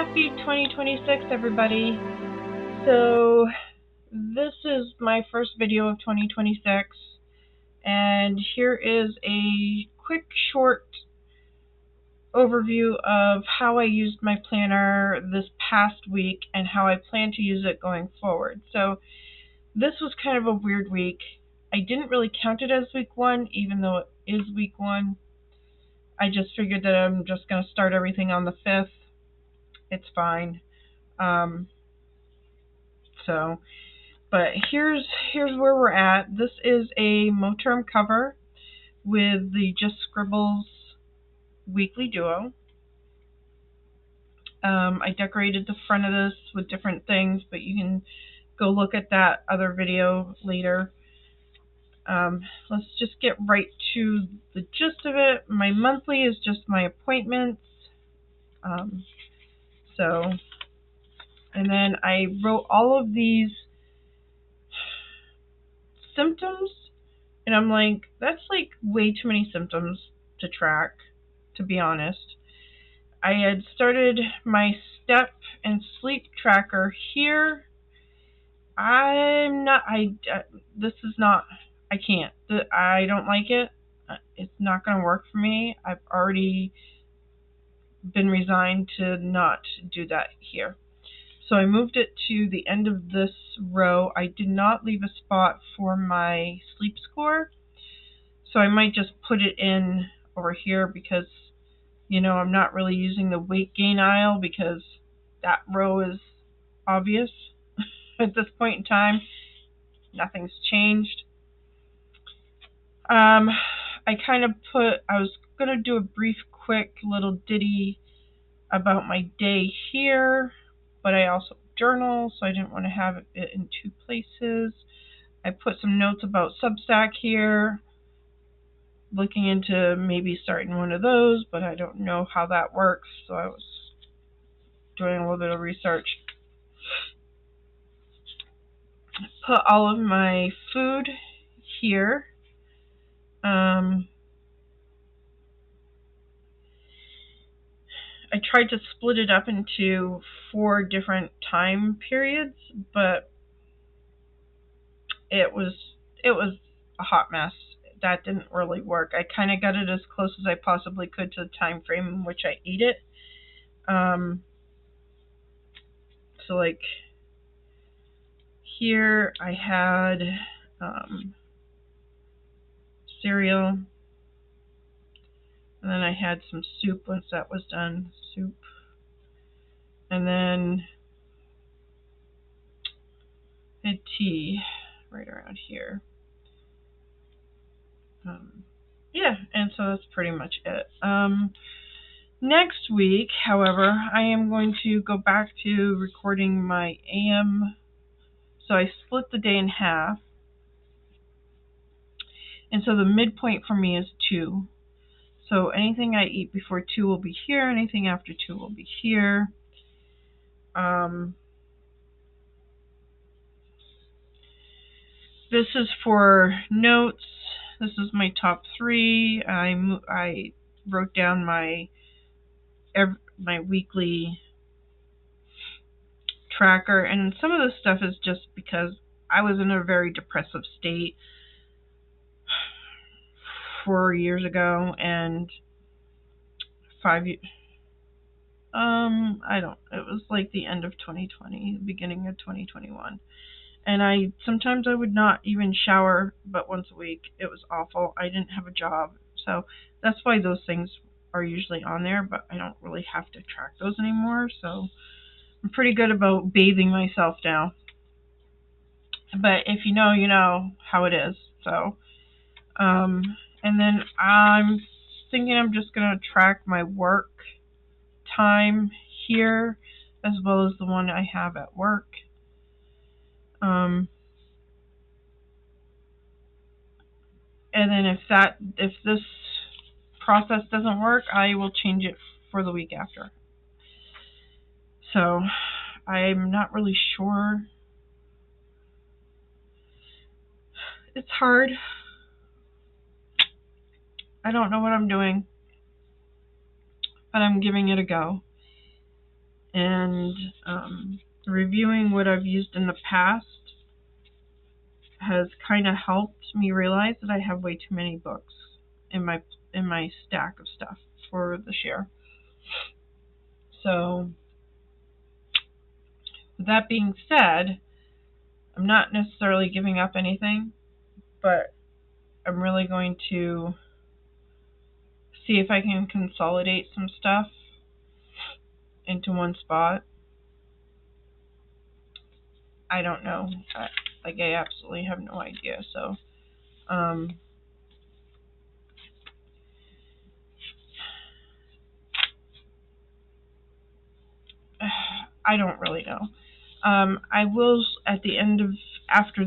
Happy 2026, everybody. So this is my first video of 2026, and here is a quick short overview of how I used my planner this past week and how I plan to use it going forward. So this was kind of a weird week. I didn't really count it as week 1, even though it is week 1. I just figured that I'm just going to start everything on the 5th. It's fine. But here's where we're at. This is a Moterm cover with the Just Scribbles weekly duo. I decorated the front of this with different things, but you can go look at that other video later. Let's just get right to the gist of it. My monthly is just my appointments. And then I wrote all of these symptoms, and I'm like, that's like way too many symptoms to track, to be honest. I had started my step and sleep tracker here. I can't. I don't like it. It's not going to work for me. I've already been resigned to not do that here. So I moved it to the end of this row. I did not leave a spot for my sleep score. So I might just put it in over here because, I'm not really using the weight gain aisle because that row is obvious at this point in time. Nothing's changed. I was going to do a brief, quick little ditty about my day here, but I also journal, so I didn't want to have it in two places. I put some notes about Substack here, looking into maybe starting one of those, but I don't know how that works, so I was doing a little bit of research. Put all of my food here. I tried to split it up into 4 different time periods, but it was a hot mess. That didn't really work. I kind of got it as close as I possibly could to the time frame in which I ate it. So like here I had cereal, and then I had some soup once that was done. Soup. And then I had tea right around here. Yeah, and so that's pretty much it. Next week, however, I am going to go back to recording my AM. So I split the day in half. And so the midpoint for me is 2. So anything I eat before 2 will be here. Anything after 2 will be here. This is for notes. This is my top 3. I wrote down my weekly tracker, and some of this stuff is just because I was in a very depressive state 4 years ago, and 5 years. It was like the end of 2020, beginning of 2021. And sometimes I would not even shower but once a week. It was awful. I didn't have a job. So that's why those things are usually on there, but I don't really have to track those anymore. So I'm pretty good about bathing myself now. But if you know how it is. So, and then I'm thinking I'm just going to track my work time here as well as the one I have at work. And then if this process doesn't work, I will change it for the week after. So I'm not really sure. It's hard. I don't know what I'm doing, but I'm giving it a go. And reviewing what I've used in the past has kind of helped me realize that I have way too many books in my stack of stuff for this year. So, with that being said, I'm not necessarily giving up anything, but I'm really going to see if I can consolidate some stuff into one spot. I don't know. I absolutely have no idea. So, I don't really know. I will, at the end of, after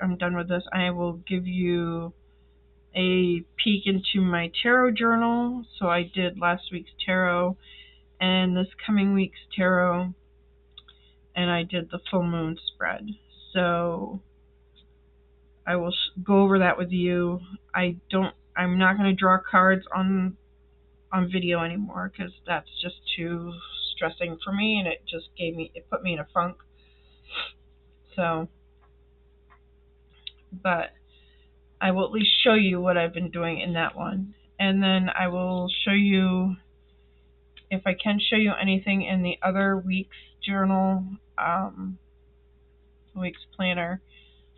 I'm done with this, I will give you a peek into my tarot journal. So I did last week's tarot and this coming week's tarot, and I did the full moon spread. So I will go over that with you. I'm not going to draw cards on video anymore because that's just too stressing for me, and it put me in a funk. So, but I will at least show you what I've been doing in that one. And then I will show you, if I can show you anything in the other week's journal, week's planner,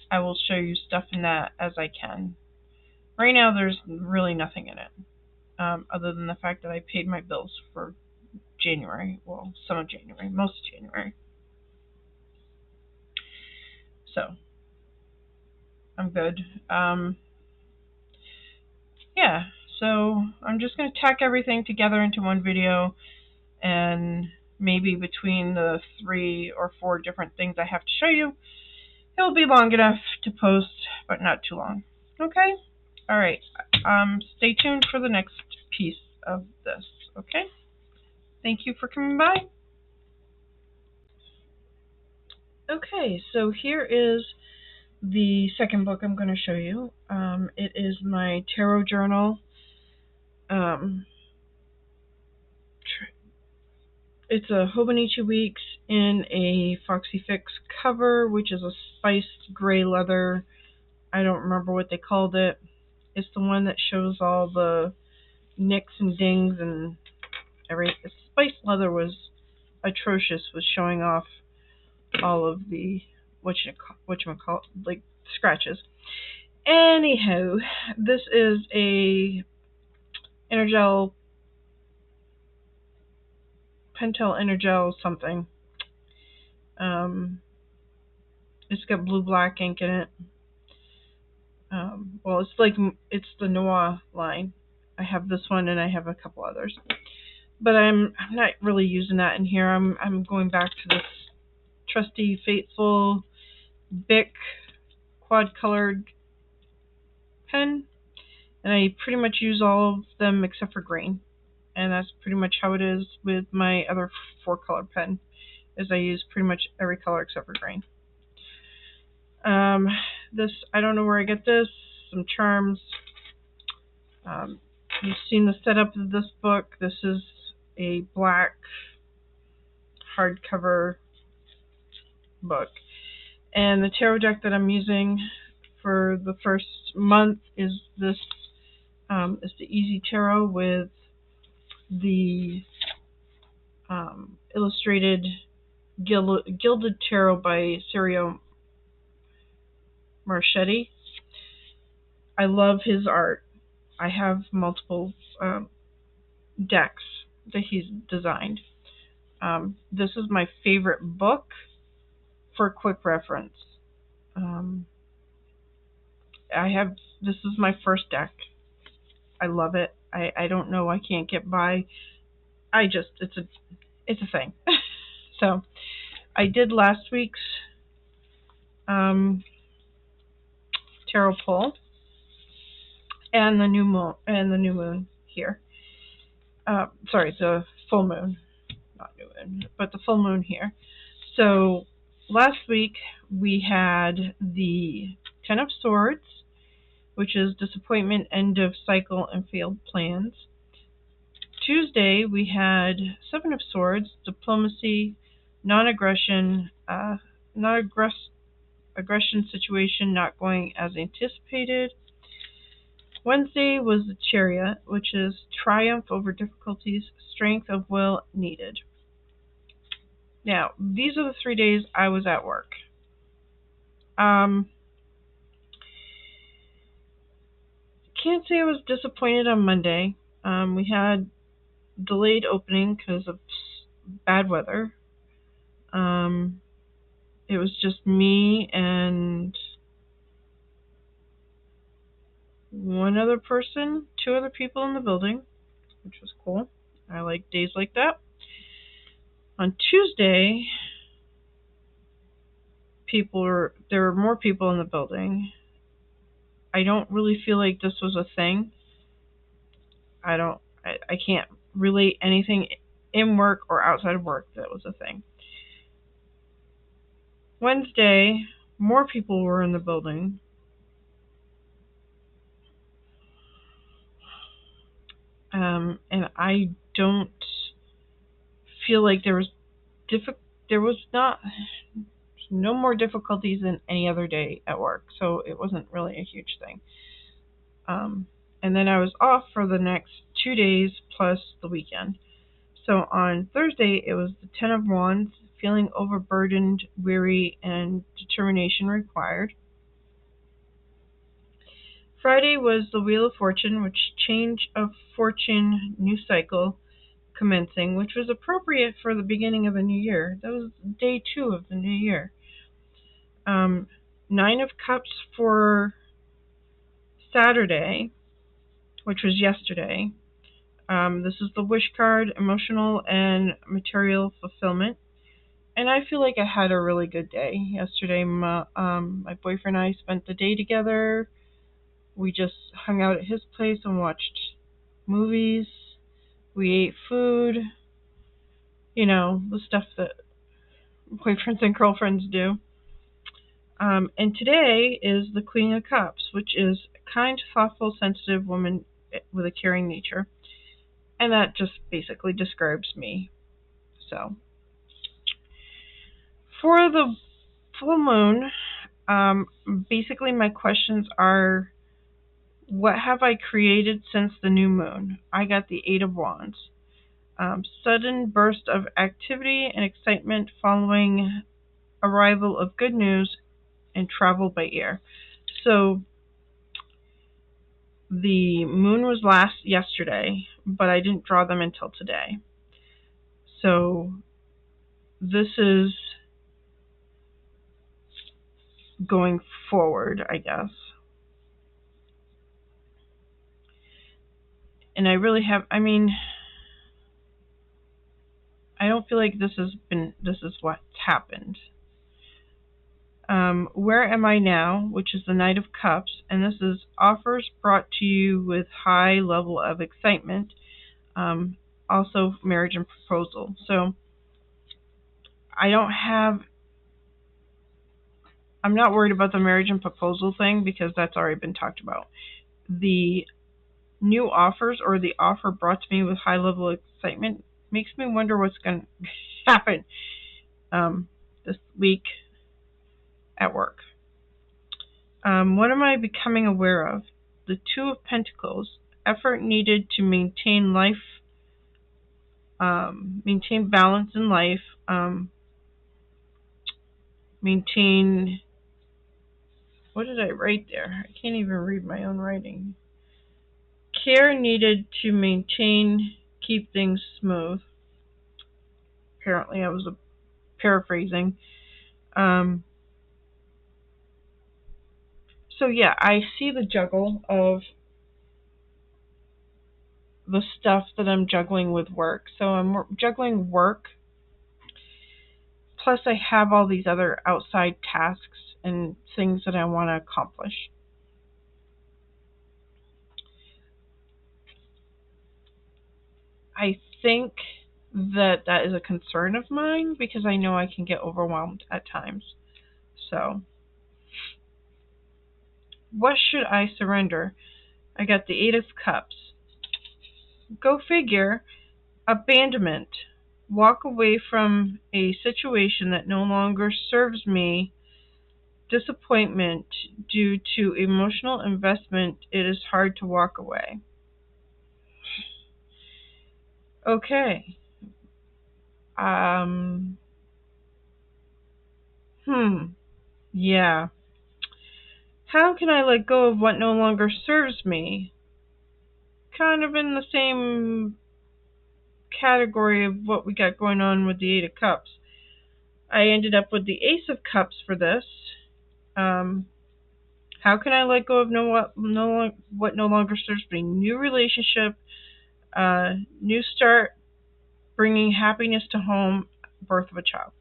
I will show you stuff in that as I can. Right now there's really nothing in it, other than the fact that I paid my bills for January, well, some of January, most of January. So, I'm good. Yeah, so I'm just going to tack everything together into one video, and maybe between the 3 or 4 different things I have to show you, it'll be long enough to post, but not too long. Okay? Alright, stay tuned for the next piece of this, okay? Thank you for coming by. Okay, so here is the second book I'm going to show you. It is my tarot journal. It's a Hobonichi Weeks in a Foxy Fix cover, which is a spiced gray leather. I don't remember what they called it. It's the one that shows all the nicks and dings and everything. Spiced leather was atrocious, was showing off all of the whatchamacallit, like scratches. Anyhow, this is a Energel, Pentel Energel something. It's got blue black ink in it. Well, it's the Noir line. I have this one and I have a couple others, but I'm not really using that in here. I'm going back to this trusty, faithful Bic quad colored pen, and I pretty much use all of them except for green, and that's pretty much how it is with my other 4 color pen, is I use pretty much every color except for green. This, I don't know where I get this, some charms. You've seen the setup of this book. This is a black hardcover book. And the tarot deck that I'm using for the first month is this, is the Easy Tarot with the illustrated Gilded Tarot by Sergio Marchetti. I love his art. I have multiple decks that he's designed. This is my favorite book for quick reference. This is my first deck. I love it. I don't know, I can't get by. It's a thing. So I did last week's tarot pull and the new moon here. Sorry, the full moon, not new moon, but the full moon here. So last week we had the 10 of Swords, which is disappointment, end of cycle, and failed plans. Tuesday, we had Seven of Swords, diplomacy, non-aggression, aggression situation not going as anticipated. Wednesday was the Chariot, which is triumph over difficulties, strength of will needed. Now, these are the 3 days I was at work. Can't say I was disappointed on Monday. We had delayed opening because of bad weather. It was just me and one other person, two other people in the building, which was cool. I like days like that. On Tuesday, there were more people in the building. I don't really feel like this was a thing. I can't relate anything in work or outside of work that was a thing. Wednesday, more people were in the building. And I don't feel like there was no more difficulties than any other day at work, so it wasn't really a huge thing. And then I was off for the next 2 days plus the weekend. So on Thursday, it was the Ten of Wands, feeling overburdened, weary, and determination required. Friday was the Wheel of Fortune, which change of fortune, new cycle commencing, which was appropriate for the beginning of a new year. That was day 2 of the new year. 9 of Cups for Saturday, which was yesterday. This is the wish card, emotional and material fulfillment. And I feel like I had a really good day. Yesterday, my boyfriend and I spent the day together. We just hung out at his place and watched movies. We ate food. You know, the stuff that boyfriends and girlfriends do. And today is the Queen of Cups, which is a kind, thoughtful, sensitive woman with a caring nature. And that just basically describes me. So, for the full moon, basically my questions are, what have I created since the new moon? I got the 8 of Wands. Sudden burst of activity and excitement following arrival of good news and travel by air. So the moon was yesterday, but I didn't draw them until today. So this is going forward, I guess. And I don't feel like this is what's happened. Where am I now, which is the Knight of Cups, and this is offers brought to you with high level of excitement, also marriage and proposal. So I'm not worried about the marriage and proposal thing because that's already been talked about. The new offers or the offer brought to me with high level of excitement makes me wonder what's going to happen this week at work. What am I becoming aware of? The 2 of Pentacles, effort needed to maintain life, maintain balance in life, maintain, what did I write there? I can't even read my own writing. Care needed to maintain, keep things smooth. Apparently I was paraphrasing. So yeah, I see the juggle of the stuff that I'm juggling with work. So I'm juggling work, plus I have all these other outside tasks and things that I want to accomplish. I think that is a concern of mine because I know I can get overwhelmed at times. So, what should I surrender? I got the 8 of Cups. Go figure. Abandonment. Walk away from a situation that no longer serves me. Disappointment. Due to emotional investment, it is hard to walk away. Okay. Um, yeah. How can I let go of what no longer serves me? Kind of in the same category of what we got going on with the Eight of Cups. I ended up with the Ace of Cups for this. How can I let go of what no longer serves me? New relationship, new start, bringing happiness to home, birth of a child.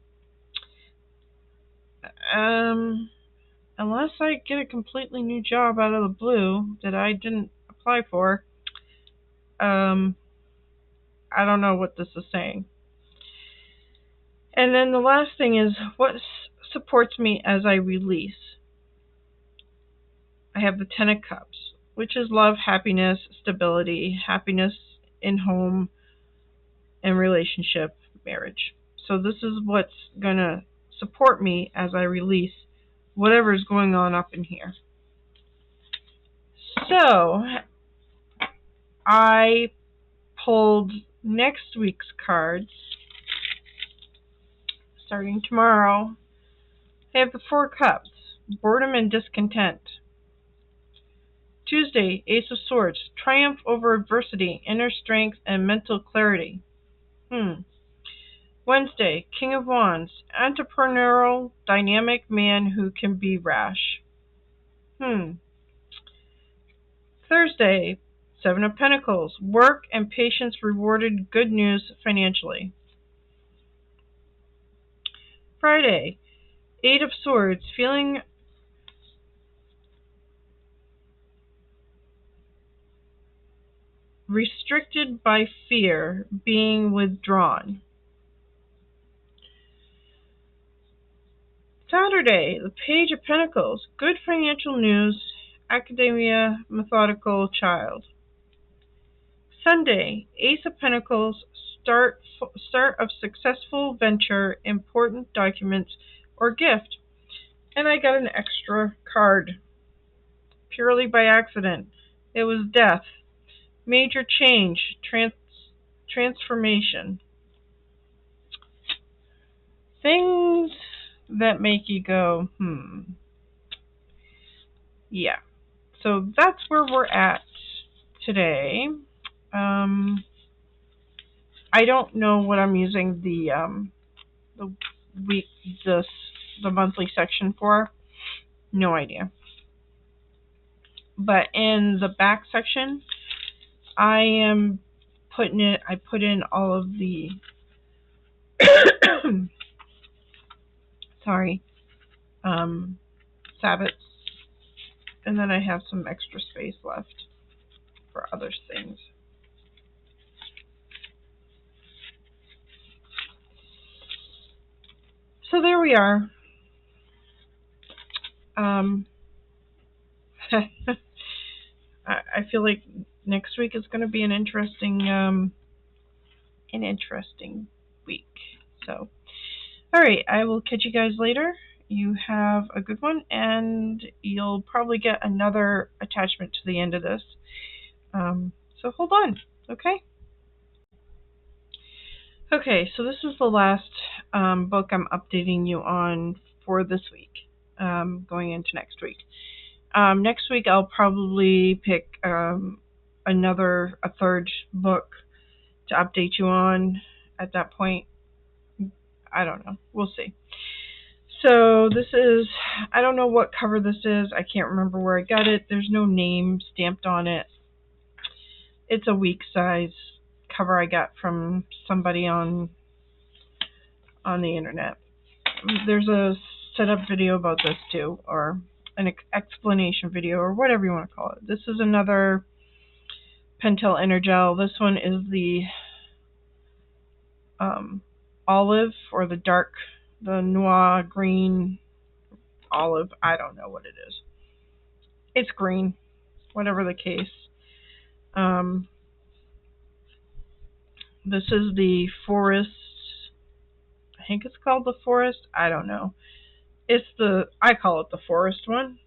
Unless I get a completely new job out of the blue that I didn't apply for, I don't know what this is saying. And then the last thing is, what supports me as I release? I have the Ten of Cups, which is love, happiness, stability, happiness in home and relationship, marriage. So this is what's going to support me as I release whatever is going on up in here. So I pulled next week's cards starting tomorrow. I have the Four Cups, boredom and discontent. Tuesday, Ace of Swords, triumph over adversity, inner strength, and mental clarity. Wednesday, King of Wands, entrepreneurial, dynamic man who can be rash. Thursday, Seven of Pentacles, work and patience rewarded, good news financially. Friday, Eight of Swords, feeling restricted by fear, being withdrawn. Saturday, the Page of Pentacles, good financial news, academia, methodical child. Sunday, Ace of Pentacles, start of successful venture, important documents, or gift. And I got an extra card, purely by accident. It was death, major change, transformation. Things that make you go, Yeah. So that's where we're at today. I don't know what I'm using the week the monthly section for. No idea. But in the back section, I put in all of the Sabbats, and then I have some extra space left for other things. So there we are. I feel like next week is going to be an interesting week. So, all right, I will catch you guys later. You have a good one, and you'll probably get another attachment to the end of this. So hold on, okay? Okay, so this is the last book I'm updating you on for this week, going into next week. Next week I'll probably pick a third book to update you on at that point. I don't know. We'll see. So this is, I don't know what cover this is. I can't remember where I got it. There's no name stamped on it. It's a week size cover I got from somebody on the internet. There's a setup video about this too, or an explanation video, or whatever you want to call it. This is another Pentel Energel. This one is the olive, or the noir green olive. I don't know what it is. It's green, whatever the case. This is the Forest. I think it's called the Forest. I don't know. I call it the Forest one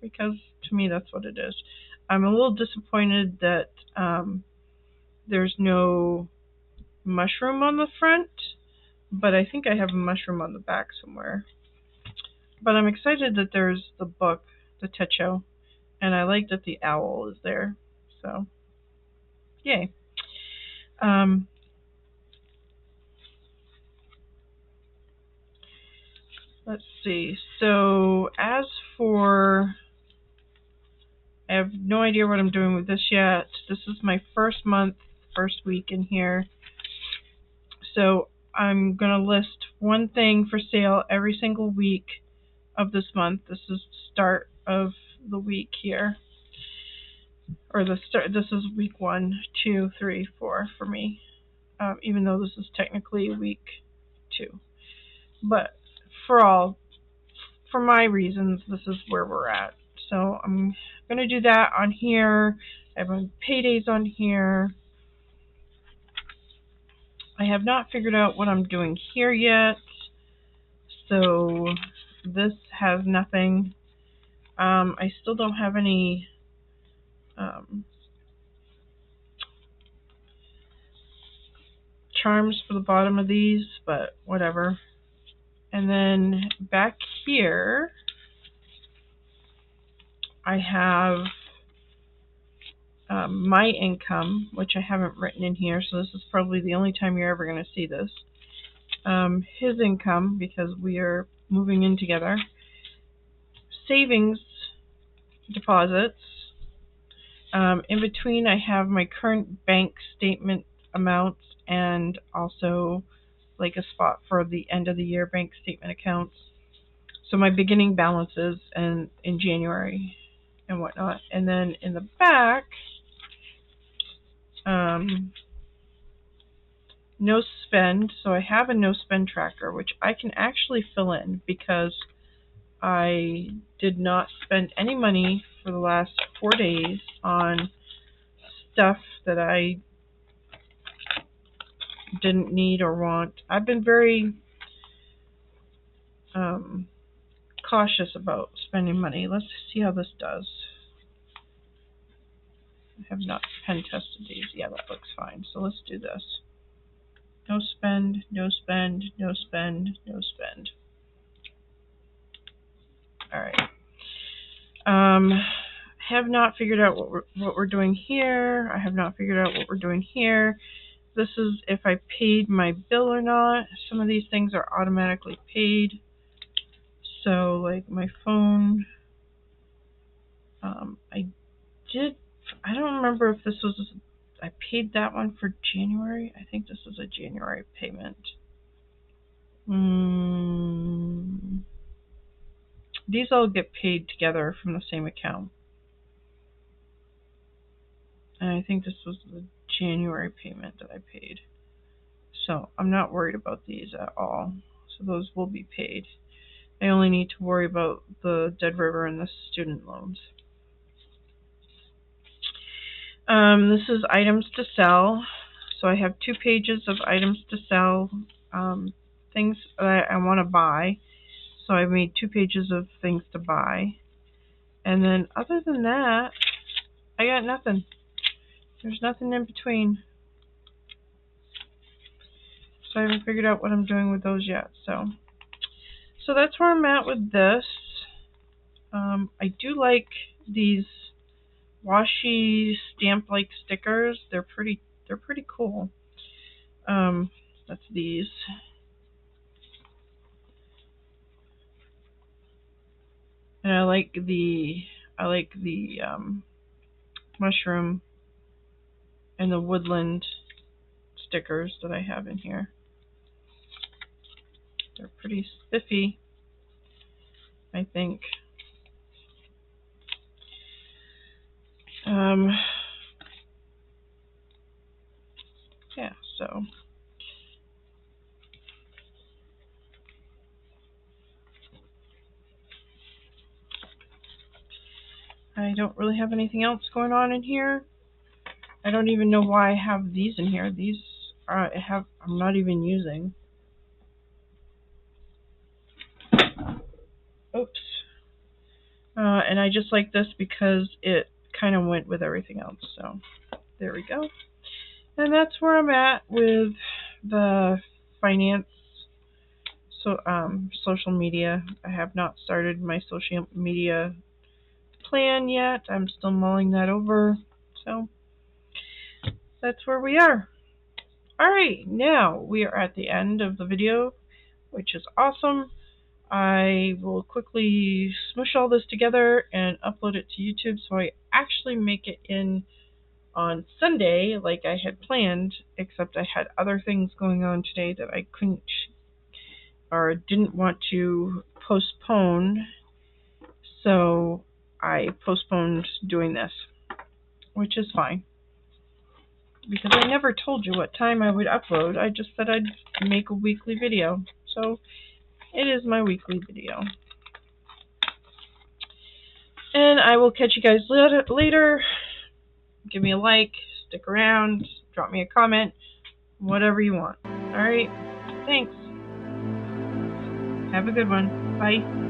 because to me that's what it is. I'm a little disappointed that there's no mushroom on the front, but I think I have a mushroom on the back somewhere. But I'm excited that there's the book, the Techo, and I like that the owl is there. So, yay. Let's see. So, as for, I have no idea what I'm doing with this yet. This is my first month, first week in here. So, I'm going to list one thing for sale every single week of this month. This is the start of the week here. Or this is week 1, 2, 3, 4 for me. Even though this is technically week 2. But for my reasons, this is where we're at. So I'm going to do that on here. I have my paydays on here. I have not figured out what I'm doing here yet. So this has nothing. I still don't have any charms for the bottom of these, but whatever. And then back here, I have my income, which I haven't written in here, so this is probably the only time you're ever going to see this. His income, because we are moving in together. Savings deposits. In between, I have my current bank statement amounts and also like a spot for the end of the year bank statement accounts. So my beginning balances and in January and whatnot. And then in the back, no spend. So I have a no spend tracker, which I can actually fill in because I did not spend any money for the last 4 days on stuff that I didn't need or want. I've been very cautious about spending money. Let's see how this does. I have not pen tested these. Yeah, that looks fine. So let's do this. No spend, no spend, no spend, no spend. All right. Have not figured out what we're doing here. I have not figured out what we're doing here. This is if I paid my bill or not. Some of these things are automatically paid. So like my phone, I don't remember if this was, I paid that one for January. I think this is a January payment. These all get paid together from the same account. And I think this was the January payment that I paid. So I'm not worried about these at all. So those will be paid. I only need to worry about the Dead River and the student loans. This is items to sell. So I have 2 pages of items to sell, things that I want to buy. So I made 2 pages of things to buy. And then other than that, I got nothing. There's nothing in between. So I haven't figured out what I'm doing with those yet. So that's where I'm at with this. I do like these washi stamp-like stickers. They're pretty cool. That's these. And I like the mushroom and the woodland stickers that I have in here. They're pretty spiffy, I think. Yeah, so I don't really have anything else going on in here. I don't even know why I have these in here. These I'm not even using. Oops. And I just like this because it kind of went with everything else. So there we go. And that's where I'm at with the finance. So social media. I have not started my social media plan yet. I'm still mulling that over. So that's where we are. Alright, now we are at the end of the video, which is awesome. I will quickly smush all this together and upload it to YouTube so I actually make it in on Sunday like I had planned, except I had other things going on today that I couldn't or didn't want to postpone, so I postponed doing this, which is fine. Because I never told you what time I would upload. I just said I'd make a weekly video. So it is my weekly video. And I will catch you guys later. Give me a like, stick around, drop me a comment, whatever you want. Alright, thanks. Have a good one. Bye.